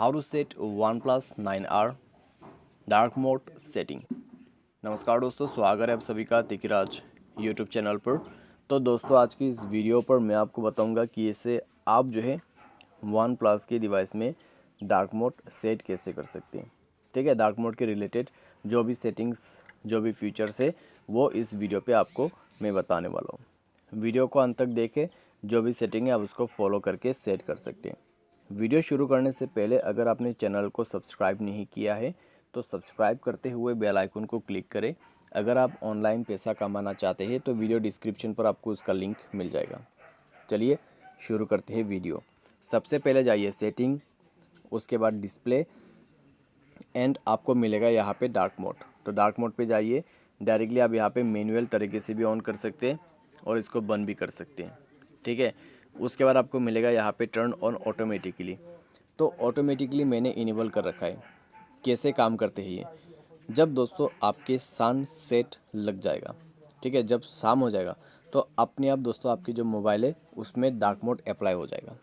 How to set OnePlus 9R dark mode setting. नमस्कार दोस्तों, स्वागत है आप सभी का तिकराज यूट्यूब चैनल पर। तो दोस्तों, आज की इस वीडियो पर मैं आपको बताऊंगा कि इसे आप जो है OnePlus के डिवाइस में डार्क मोड सेट कैसे कर सकते हैं। ठीक है, डार्क मोड के रिलेटेड जो भी सेटिंग्स, जो भी फीचर्स है वो इस वीडियो पे आपको मैं बताने वाला हूँ। वीडियो को अंत तक देखें, जो भी सेटिंग है आप उसको फॉलो करके सेट कर सकते हैं। वीडियो शुरू करने से पहले अगर आपने चैनल को सब्सक्राइब नहीं किया है तो सब्सक्राइब करते हुए बेल आइकन को क्लिक करें। अगर आप ऑनलाइन पैसा कमाना चाहते हैं तो वीडियो डिस्क्रिप्शन पर आपको उसका लिंक मिल जाएगा। चलिए शुरू करते हैं वीडियो। सबसे पहले जाइए सेटिंग, उसके बाद डिस्प्ले एंड आपको मिलेगा यहाँ पे डार्क मोड। तो डार्क मोड पे जाइए, डायरेक्टली आप यहाँ पे मैनुअल तरीके से भी ऑन कर सकते हैं और इसको बंद भी कर सकते हैं। ठीक है, उसके बाद आपको मिलेगा यहाँ पे टर्न ऑन ऑटोमेटिकली। तो ऑटोमेटिकली मैंने इनेबल कर रखा है। कैसे काम करते हैं ये, जब दोस्तों आपके सन सेट लग जाएगा, ठीक है, जब शाम हो जाएगा तो अपने आप दोस्तों आपकी जो मोबाइल है उसमें डार्क मोड अप्लाई हो जाएगा।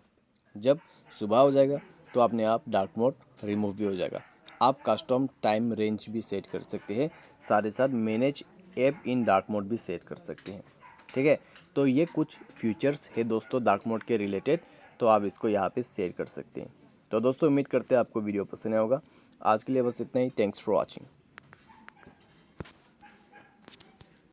जब सुबह हो जाएगा तो अपने आप डार्क मोड रिमूव भी हो जाएगा। आप कस्टम टाइम रेंज भी सेट कर सकते हैं, साथ ही साथ मैनेज ऐप इन डार्क मोड भी सेट कर सकते हैं। ठीक है, तो ये कुछ फीचर्स है दोस्तों डार्क मोड के रिलेटेड, तो आप इसको यहाँ पे सेट कर सकते हैं। तो दोस्तों, उम्मीद करते हैं आपको वीडियो पसंद आया होगा। आज के लिए बस इतना ही। Thanks for watching.